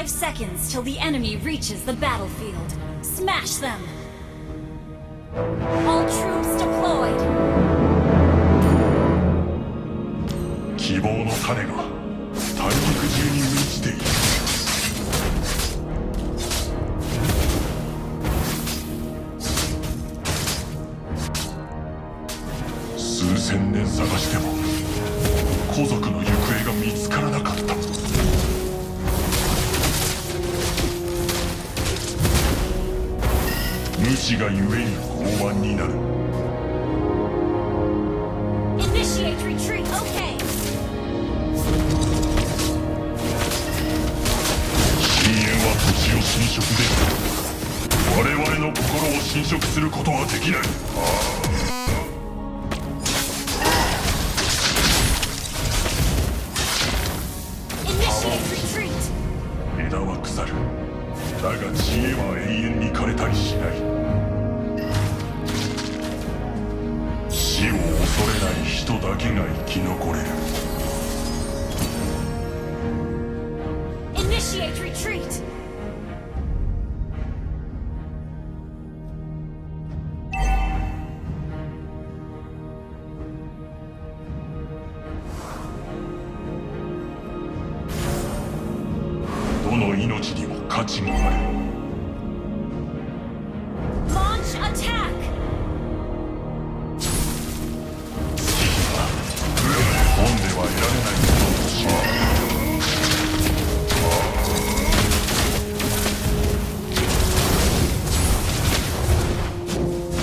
seconds till the enemy reaches the battlefield. Smash them! All troops deployed! 希望の種が大陸中に満ちている。数千年探しても古族の行方が見つからなかった。無知がゆえに傲慢になる。Initiate retreat, okay! 深淵は土地を侵食できる。我々の心を侵食することはできない。枝は腐る。だが知恵は永遠に枯れたりしない。死を恐れない人だけが生き残れる。Initiate retreat! どの命にも価値がある。Launch attack! 本では得られないものを知る。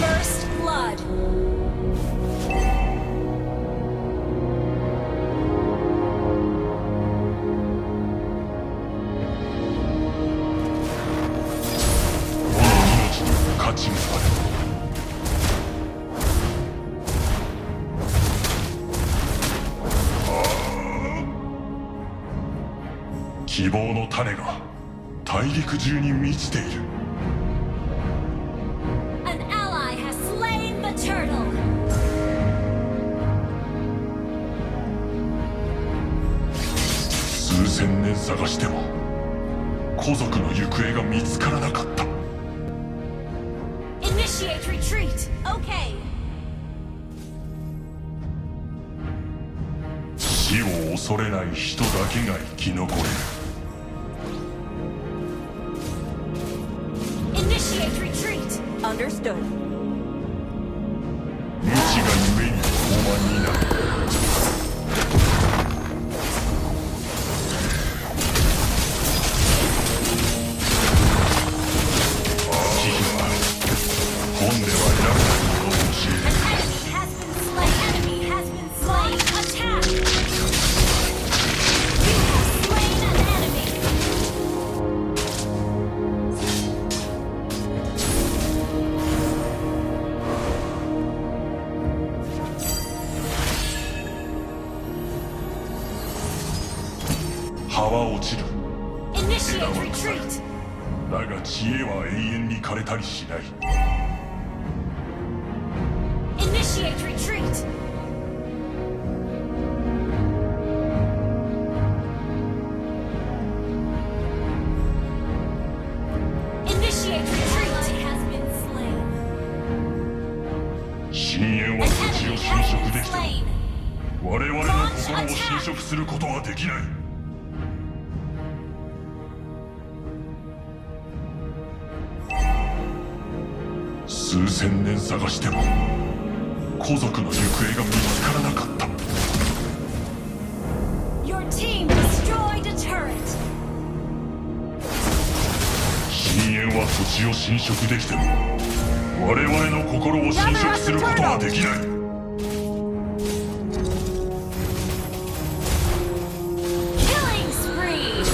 First blood! 価値がある。希望の種が大陸中に満ちている。An ally has slain the turtle! 数千年探しても古族の行方が見つからなかった。Initiate retreat, okay! 死を恐れない人だけが生き残れる。Initiate retreat! Understood. 無知がゆえに傲慢になる。慈悲は本では得られないものを教える。An enemy has been slain! Attack! You have slain an enemy! 葉は落ちる。 Initiate retreat! だが知恵は永遠に枯れたりしない。 Initiate retreat! Initiate retreat! Has been slain. 深淵は An 土地を enemy 侵 has 食 been できても slain. 我々の心を侵食することはできない。数千年探しても古族の行方が見つからなかった。 Your team destroyed a turret. 深淵は土地を侵食できても我々の心を侵食することはできない。 Killing spree!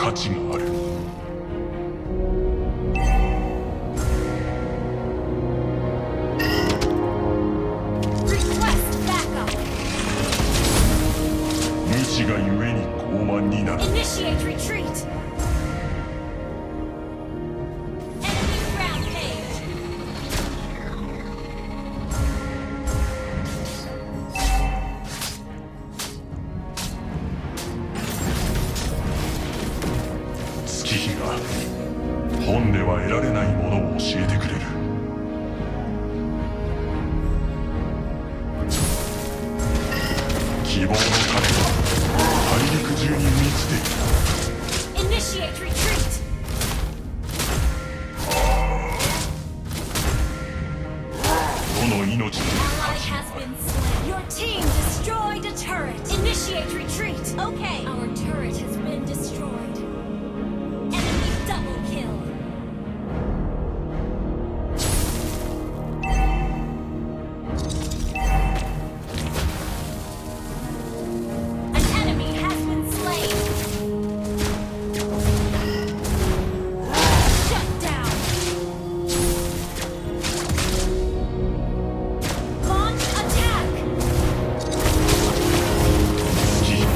価値がある。無知がゆえに傲慢になる。 Initiate retreat. Enemy rampage. 月日が本では得られないものを教えてくれる。希望の種は大陸中に満ちている。 Initiate retreat. どの命にも Ally 価値が has ある。 been slain. Your team destroyed a turret. Initiate retreat. Okay. Our turret has been destroyed. Enemy double kill. An enemy has been slain. Shut down. Launch attack. 月日が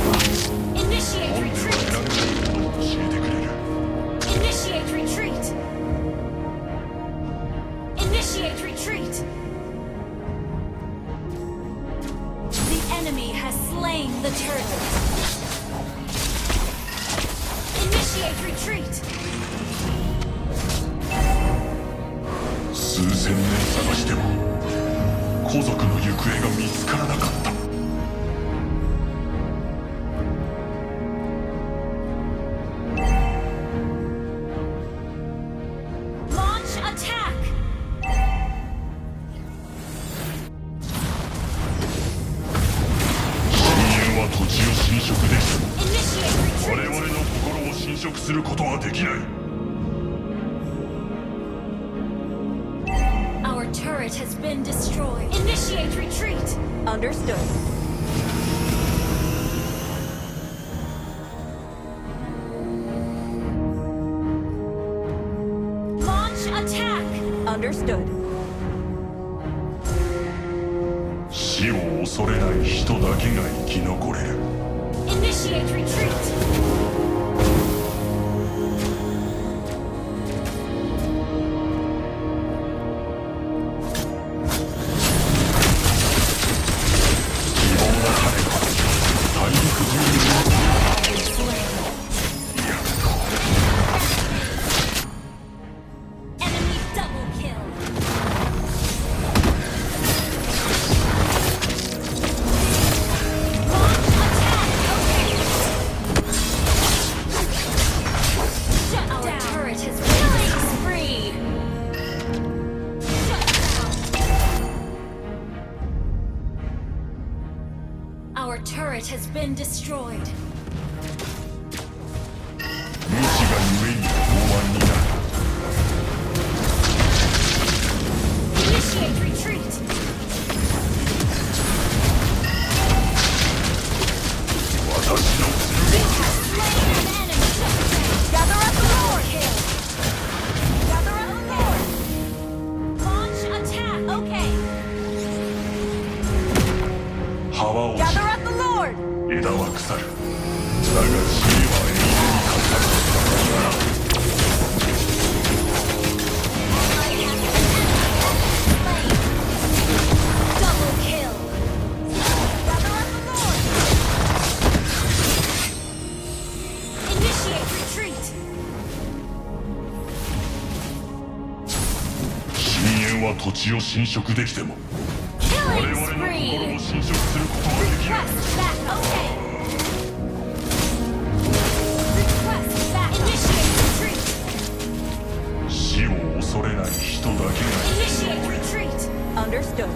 Initiate 本では retreat. 得られないものを教えてくれる。 Initiate retreat. Initiate retreat. The enemy has slain the turtle. Initiate retreat. 数千年探しても古族の行方が見つからなかった。 Launch attack. 深淵は土地を侵食できても Initiate 我 retreat. 々の心を侵食することはできない。 Our turret has been destroyed. Initiate retreat. Understood. Launch attack. Understood. 死を恐れない人だけが生き残れる。 Initiate retreat. Enemy double kill. Launch attack. Shut down. Our turret has been killing spree. Shut down. Our turret has been destroyed. 無知がゆえに傲慢になる。 Initiate retreat. They have slain an enemy. Gather up the Lord. Kill. Gather up the Lord. Launch attack. Okay. 葉は落ち Gather up the Lord! 枝は腐る。だが知恵は永遠に語る。 Ally has been slain. Double kill. Gather up the Lord. Initiate retreat. 深淵は土地を侵食できても我 Killing 々の心 spree. を侵食することはできない。 Request back. Okay. Request back. Initiate retreat. 死を恐れない人だけが Initiate retreat. Understood.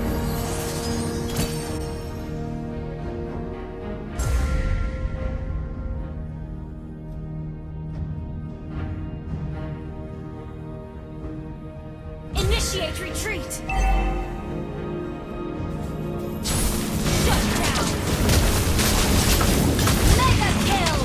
Initiate retreat. Shut down. Mega kill.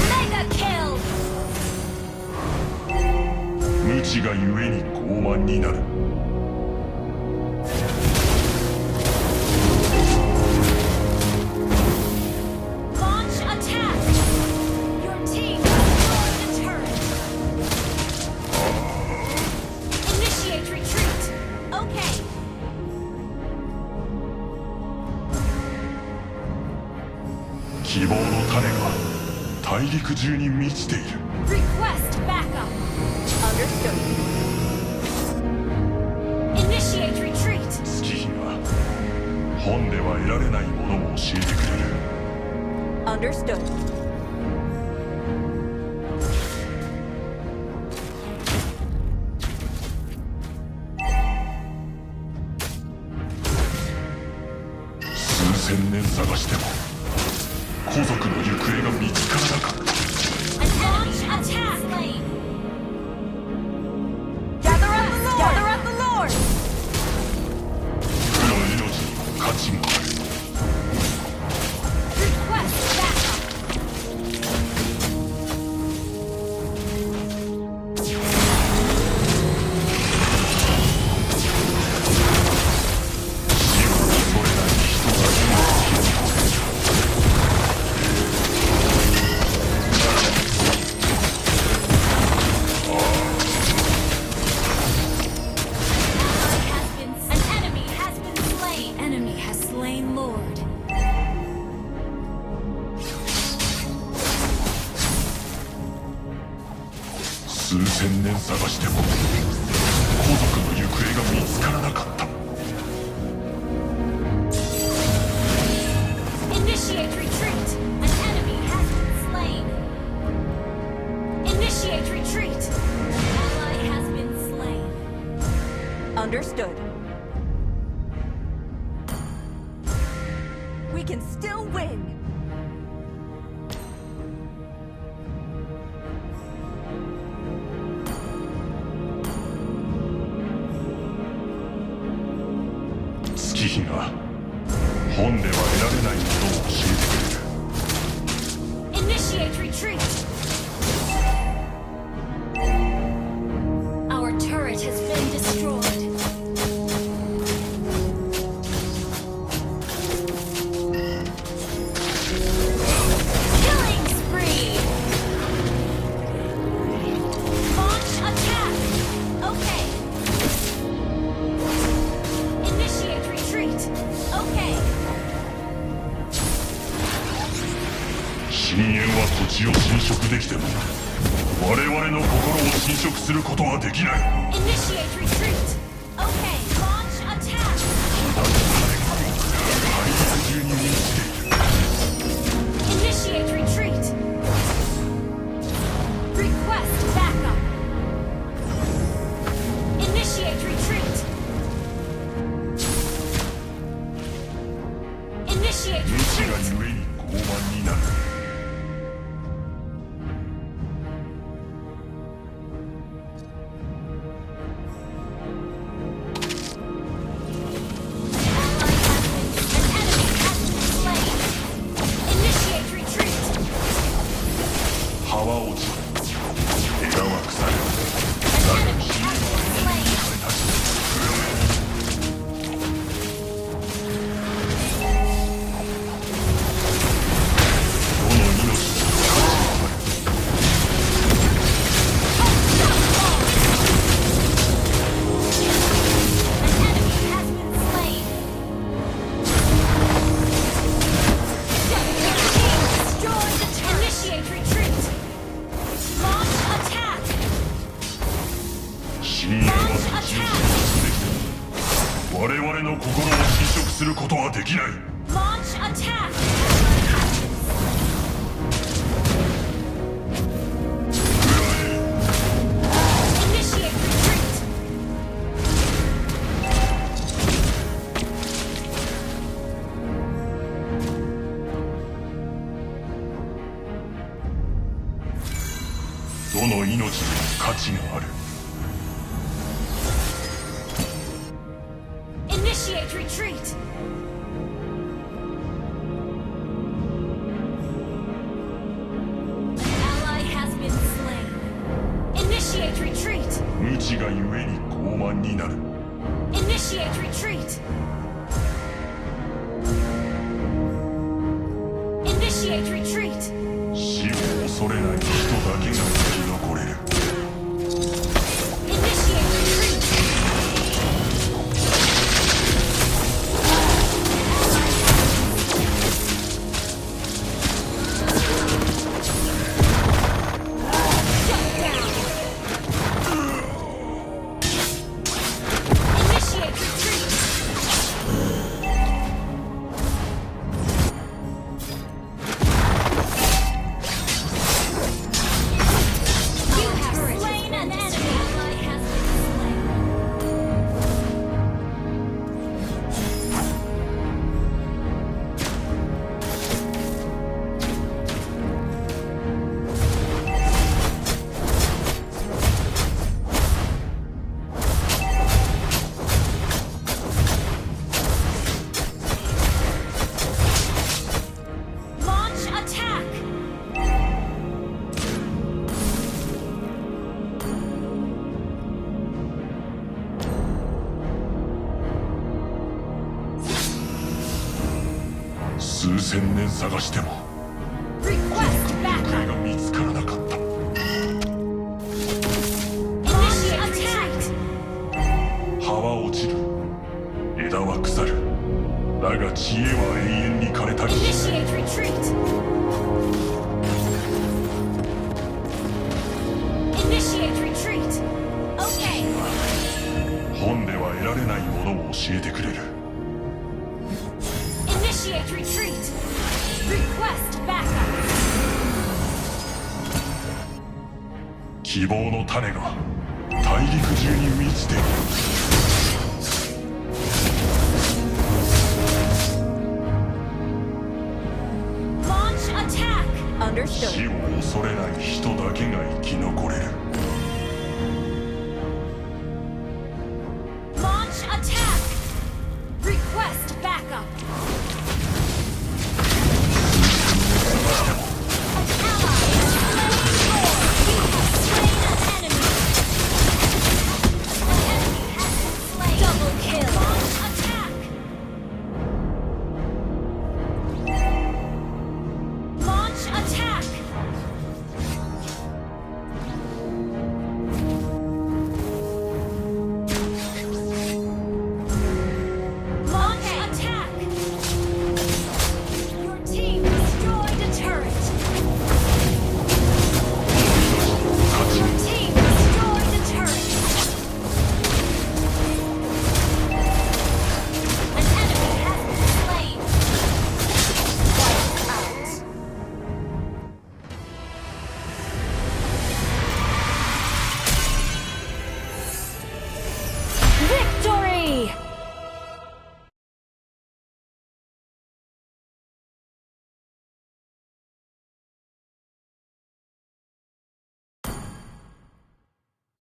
Mega kill! 無知がゆえに傲慢になる。 Launch attack! Your team destroyed the turret! Initiate retreat! Okay! 希望の種が大陸中に満ちている。 Request backup! Understood. Initiate retreat! 月日が本では得られないものを教えてくれる。 Understood. 数千年探しても古族の行方が見つからなかった。 And launch attack! Slain! Gather up the Lord! Gather up the Lord! 負の命にも価値がある。 Request backup! An enemy has been slain! Enemy has slain Lord! 数千年探しても古族の行方が見つからなかった。 Initiate retreat! An enemy has been slain! Initiate retreat! An ally has been slain! Understood. We can still win. 月日が本では得られないものを教えてくれる。 Initiate retreat! Our turret has been destroyed. Killing spree! Launch attack! Okay. Initiate retreat! Okay. 深淵は土地を侵食できても我々の心を侵食することはできない。 Initiate retreat! Okay. Launch attack! 大陸中に満ちている。 Initiate retreat! Request backup! Initiate retreat! Initiate 無知が retreat! ゆえに傲慢になる。 Initiate retreat! 葉は落ち枝は腐れ An enemy has been slain! どの命にも価値がある。 An enemy has been slain! Destroy the turret! Initiate retreat! Launch attack! 深淵は土地を侵食できても我々の心を侵食することはできない。 Launch attack! Initiate retreat!「どの命にも価値がある。 Initiate retreat! 死がゆえに傲慢になる。 Initiate retreat. Initiate retreat. 死を恐れない人だけが生き残れる。 Initiate retreat. Shut down. Initiate retreat. You have slain an enemy. Ally has been slain. Launch attack.数千年探しても Request これ backup. が見つからなかった。 Initiate attack. 葉は落ちる、枝は腐る、だが知恵は永遠に枯れたりしない。 Initiate retreat. Initiate retreat. Okay. 本では得られないものを教えてくれる。 Initiate retreat. Request backup. 希望の種が大陸中に満ちている。 Launch attack. Understood. 死を恐れない人だけが生き残れる。